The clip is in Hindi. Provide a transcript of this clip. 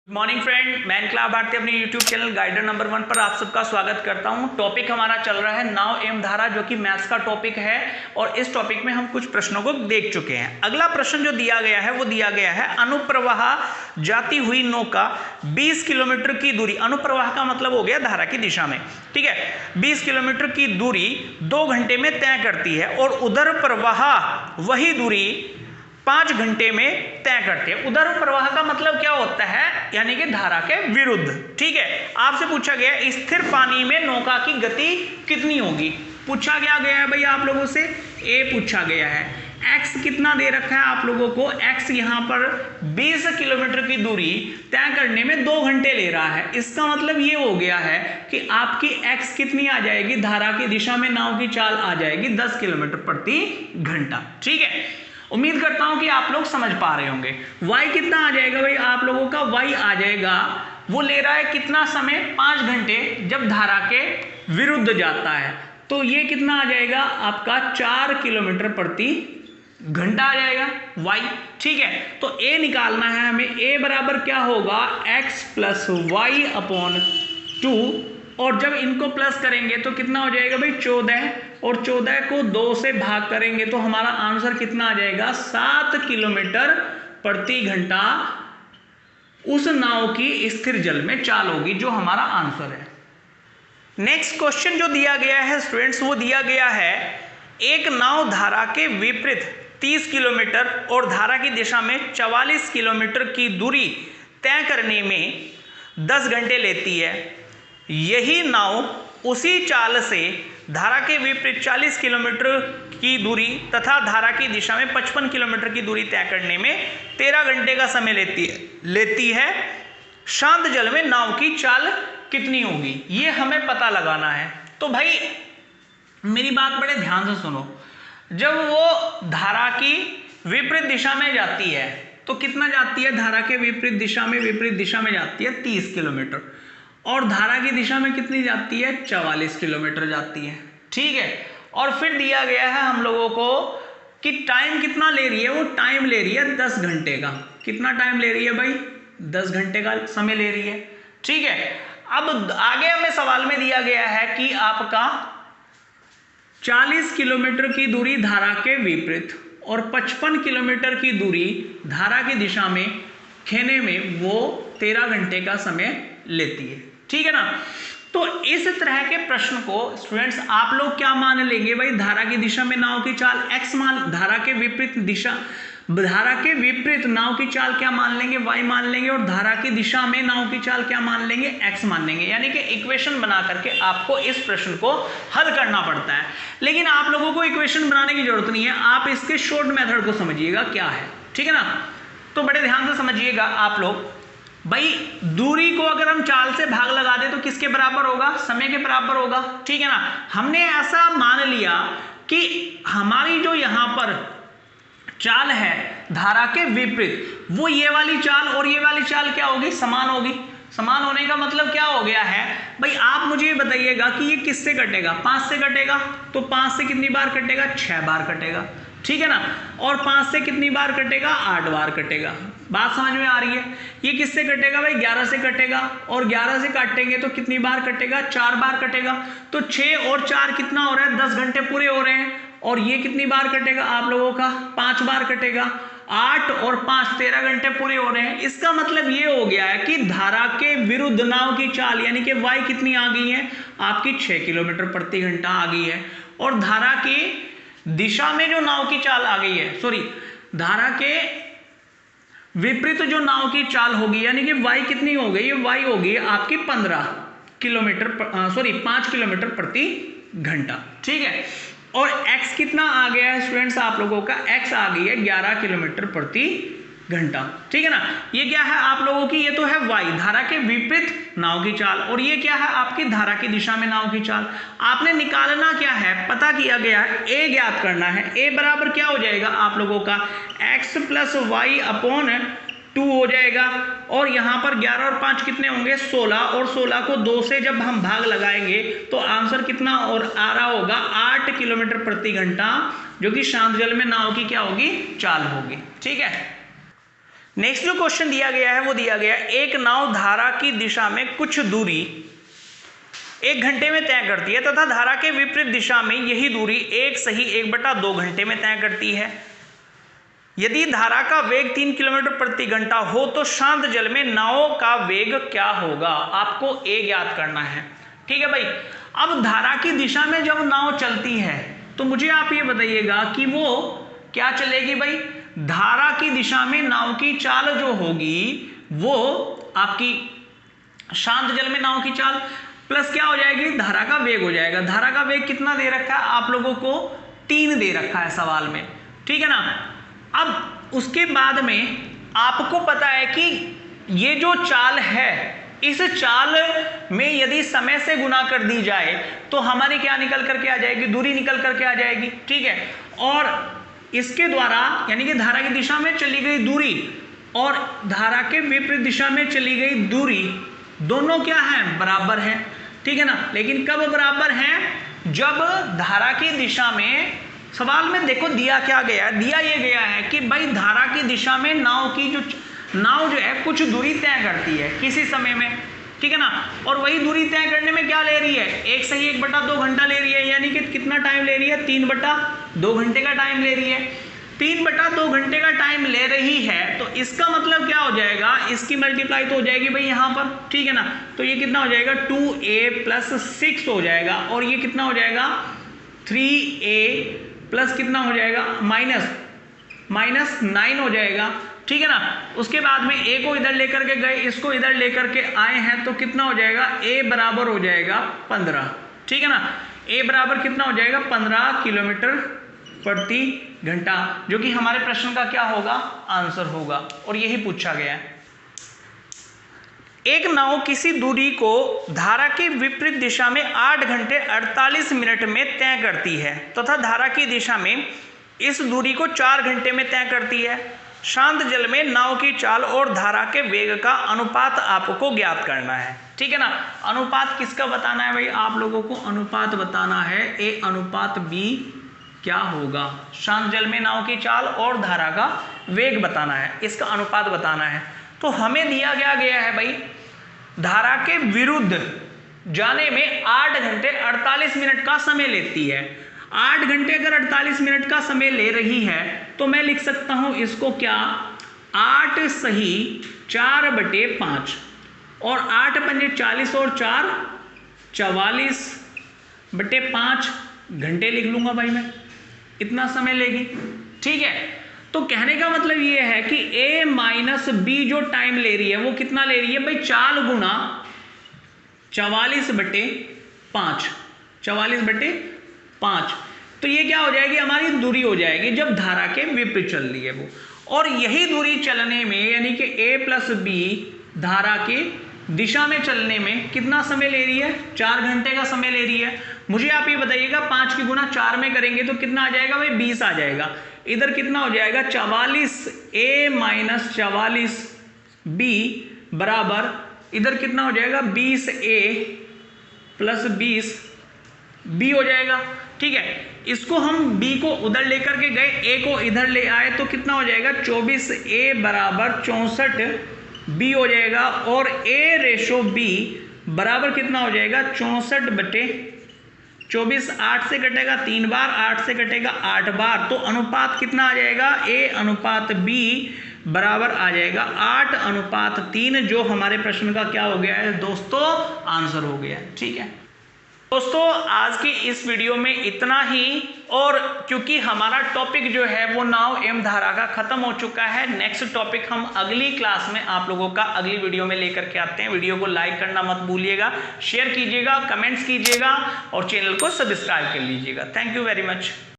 मॉर्निंग फ्रेंड, मैं इनकलाब भारती अपने यूट्यूब चैनल गाइडर नंबर 1 पर आप सबका स्वागत करता हूं। टॉपिक हमारा चल रहा है नाव एवं धारा, जो कि मैथ्स का टॉपिक है और इस टॉपिक में हम कुछ प्रश्नों को देख चुके हैं। अगला प्रश्न जो दिया गया है वो दिया गया है अनुप्रवाह जाती हुई नौका 20 किलोमीटर की दूरी, अनुप्रवाह का मतलब हो गया धारा की दिशा में, ठीक है, 20 किलोमीटर की दूरी 2 घंटे में तय करती है और उधर प्रवाह वही दूरी 5 घंटे में तय करते हैं। उधर प्रवाह का मतलब क्या होता है, यानी कि धारा के विरुद्ध, ठीक है। आपसे पूछा गया स्थिर पानी में नौका की गति कितनी होगी, पूछा गया है भाई आप लोगों से, ए पूछा गया है। x कितना दे रखा है आप लोगों को, x यहां पर 20 किलोमीटर की दूरी तय करने में 2 घंटे ले रहा है। इसका मतलब ये हो गया है कि आपकी x कितनी आ जाएगी, धारा की दिशा में नाव की चाल आ जाएगी 10 किलोमीटर प्रति घंटा, ठीक है। उम्मीद करता हूं कि आप लोग समझ पा रहे होंगे। y कितना आ जाएगा भाई आप लोगों का, y आ जाएगा, वो ले रहा है कितना समय, 5 घंटे, जब धारा के विरुद्ध जाता है तो ये कितना आ जाएगा आपका 4 किलोमीटर प्रति घंटा आ जाएगा y, ठीक है। तो a निकालना है हमें, a बराबर क्या होगा, x प्लस वाई अपॉन 2, और जब इनको प्लस करेंगे तो कितना हो जाएगा भाई 14, और 14 को 2 से भाग करेंगे तो हमारा आंसर कितना आ जाएगा 7 किलोमीटर प्रति घंटा उस नाव की स्थिर जल में चाल होगी, जो हमारा आंसर है। नेक्स्ट क्वेश्चन जो दिया गया है स्टूडेंट्स, वो दिया गया है एक नाव धारा के विपरीत 30 किलोमीटर और धारा की दिशा में 44 किलोमीटर की दूरी तय करने में 10 घंटे लेती है। यही नाव उसी चाल से धारा के विपरीत 40 किलोमीटर की दूरी तथा धारा की दिशा में 55 किलोमीटर की दूरी तय करने में 13 घंटे का समय लेती है। शांत जल में नाव की चाल कितनी होगी, ये हमें पता लगाना है। तो भाई मेरी बात बड़े ध्यान से सुनो, जब वो धारा की विपरीत दिशा में जाती है तो कितना जाती है, धारा के विपरीत दिशा में जाती है 30 किलोमीटर, और धारा की दिशा में कितनी जाती है, 44 किलोमीटर जाती है, ठीक है। और फिर दिया गया है हम लोगों को कि टाइम कितना ले रही है, वो टाइम ले रही है 10 घंटे का। कितना टाइम ले रही है भाई, 10 घंटे का समय ले रही है, ठीक है। अब आगे हमें सवाल में दिया गया है कि आपका 40 किलोमीटर की दूरी धारा के विपरीत और 55 किलोमीटर की दूरी धारा की दिशा में खेने में वो 13 घंटे का समय लेती है, ठीक है ना। तो इस तरह के प्रश्न को स्टूडेंट्स आप लोग क्या मान लेंगे भाई, धारा की दिशा में नाव की चाल x मान, धारा के विपरीत नाव की चाल क्या मान लेंगे, y मान लेंगे, और धारा की दिशा में नाव की चाल क्या मान लेंगे, x मान लेंगे। यानी कि इक्वेशन बना करके आपको इस प्रश्न को हल करना पड़ता है। लेकिन आप लोगों को इक्वेशन बनाने की जरूरत नहीं है, आप इसके शॉर्ट मेथड को समझिएगा क्या है, ठीक है ना। तो बड़े ध्यान से समझिएगा आप लोग। भाई दूरी को अगर हम चाल से भाग लगा दें तो किसके बराबर होगा, समय के बराबर होगा, ठीक है ना। हमने ऐसा मान लिया कि हमारी जो यहां पर चाल है धारा के विपरीत, वो ये वाली चाल और ये वाली चाल क्या होगी, समान होगी। समान होने का मतलब क्या हो गया है भाई, आप मुझे बताइएगा कि ये किससे कटेगा, 5 से कटेगा, तो 5 से कितनी बार कटेगा, 6 बार कटेगा, ठीक है ना। और 5 से कितनी बार कटेगा, 8 बार कटेगा। बात समझ में आ रही है। ये किससे कटेगा भाई, 11 से कटेगा, और 11 से काटेंगे तो कितनी बार कटेगा, 4 बार कटेगा। तो 6 और 4 कितना हो रहा है, 10 घंटे पूरे हो रहे हैं। और ये कितनी बार कटेगा आप लोगों का, 5 बार कटेगा। 8 और 5 13 घंटे पूरे हो रहे हैं। इसका मतलब ये हो गया है कि धारा के विरुद्ध नाव की चाल यानी कि y कितनी आ गई है आपकी, 6 किलोमीटर प्रति घंटा आ गई है। और धारा की दिशा में जो नाव की चाल आ गई है, सॉरी, धारा के विपरीत जो नाव की चाल होगी यानी कि y कितनी हो गई, y होगी आपकी 15 किलोमीटर, 5 किलोमीटर प्रति घंटा, ठीक है। और x कितना आ गया है स्टूडेंट्स आप लोगों का, x आ गई है 11 किलोमीटर प्रति घंटा, ठीक है ना। ये क्या है आप लोगों की, ये तो है y, धारा के विपरीत नाव की चाल, और ये क्या है आपकी धारा की दिशा में नाव की चाल। आपने निकालना क्या है, पता किया गया है, a ज्ञात करना है। a बराबर क्या हो जाएगा आप लोगों का, x प्लस वाई अपॉन 2 हो जाएगा। और यहां पर 11 और 5 कितने होंगे, 16, और 16 को 2 से जब हम भाग लगाएंगे तो आंसर कितना और आ रहा होगा, 8 किलोमीटर प्रति घंटा, जो कि शांत जल में नाव की क्या होगी, चाल होगी, ठीक है। नेक्स्ट जो क्वेश्चन दिया गया है वो दिया गया एक नाव धारा की दिशा में कुछ दूरी 1 घंटे में तय करती है तथा धारा के विपरीत दिशा में यही दूरी 1/2 घंटे में तय करती है। यदि धारा का वेग 3 किलोमीटर प्रति घंटा हो तो शांत जल में नाव का वेग क्या होगा, आपको ए ज्ञात करना है। ठीक है भाई, अब धारा की दिशा में जब नाव चलती है तो मुझे आप ये बताइएगा कि वो क्या चलेगी भाई, धारा की दिशा में नाव की चाल जो होगी वो आपकी शांत जल में नाव की चाल प्लस क्या हो जाएगी, धारा का वेग हो जाएगा। धारा का वेग कितना दे रखा है आप लोगों को, 3 दे रखा है सवाल में, ठीक है ना। अब उसके बाद में आपको पता है कि ये जो चाल है इस चाल में यदि समय से गुना कर दी जाए तो हमारी क्या निकल करके आ जाएगी, दूरी निकल करके आ जाएगी। ठीक है, और इसके द्वारा यानी कि धारा की दिशा में चली गई दूरी और धारा के विपरीत दिशा में चली गई दूरी दोनों क्या है, बराबर है। ठीक है ना, लेकिन कब बराबर है, जब धारा की दिशा में, सवाल में देखो दिया क्या गया, दिया ये गया है कि भाई धारा की दिशा में नाव जो है कुछ दूरी तय करती है किसी समय में, ठीक है ना, और वही दूरी तय करने में क्या ले रही है, 1/2 घंटा ले रही है, यानी कि कितना टाइम ले रही है, 3/2 घंटे का टाइम ले रही है। 3/2 घंटे का टाइम ले रही है तो इसका मतलब क्या हो जाएगा, इसकी मल्टीप्लाई तो हो जाएगी भाई यहाँ पर, ठीक है ना, तो ये कितना हो जाएगा 2a + 6 हो जाएगा, और ये कितना हो जाएगा 3a प्लस कितना हो जाएगा -9 हो जाएगा। ठीक है ना, उसके बाद में a को इधर लेकर के गए, इसको इधर लेकर के आए हैं तो कितना हो जाएगा, a बराबर हो जाएगा 15। ठीक है ना, a बराबर कितना हो जाएगा 15 किलोमीटर प्रति घंटा, जो कि हमारे प्रश्न का क्या होगा, आंसर होगा, और यही पूछा गया है। एक नाव किसी दूरी को धारा की विपरीत दिशा में 8 घंटे 48 मिनट में तय करती है तथा धारा की दिशा में इस दूरी को 4 घंटे में तय करती है। शांत जल में नाव की चाल और धारा के वेग का अनुपात आपको ज्ञात करना है। ठीक है ना, अनुपात किसका बताना है भाई, आप लोगों को अनुपात बताना है, ए अनुपात बी क्या होगा, शांत जल में नाव की चाल और धारा का वेग बताना है, इसका अनुपात बताना है। तो हमें दिया गया है भाई धारा के विरुद्ध जाने में 8 घंटे 48 मिनट का समय लेती है। 8 घंटे अगर 48 मिनट का समय ले रही है तो मैं लिख सकता हूं इसको क्या, 8 सही 4/5 और 8 पंजे 40 और 4 44/5 घंटे लिख लूंगा भाई मैं, इतना समय लेगी। ठीक है, तो कहने का मतलब ये है कि a - b जो टाइम ले रही है वो कितना ले रही है भाई, 4 गुना 44/5, 44/5, तो ये क्या हो जाएगी, हमारी दूरी हो जाएगी जब धारा के विपरीत चल रही है वो। और यही दूरी चलने में यानी कि a + b धारा के दिशा में चलने में कितना समय ले रही है, 4 घंटे का समय ले रही है। मुझे आप ये बताइएगा 5 की गुना 4 में करेंगे तो कितना आ जाएगा भाई, 20 आ जाएगा। इधर कितना हो जाएगा 44a - 44b बराबर इधर कितना हो जाएगा 20a + 20b हो जाएगा। ठीक है, इसको हम b को उधर लेकर के गए, a को इधर ले आए तो कितना हो जाएगा 24a बराबर 64b हो जाएगा, और a/b बराबर कितना हो जाएगा 64/24, 8 से कटेगा 3 बार, 8 से कटेगा 8 बार, तो अनुपात कितना आ जाएगा, a अनुपात b बराबर आ जाएगा 8:3, जो हमारे प्रश्न का क्या हो गया है दोस्तों, आंसर हो गया। ठीक है दोस्तों, आज की इस वीडियो में इतना ही, और क्योंकि हमारा टॉपिक जो है वो नाव एवं धारा का खत्म हो चुका है, नेक्स्ट टॉपिक हम अगली क्लास में आप लोगों का अगली वीडियो में लेकर के आते हैं। वीडियो को लाइक करना मत भूलिएगा, शेयर कीजिएगा, कमेंट्स कीजिएगा और चैनल को सब्सक्राइब कर लीजिएगा। Thank you very much.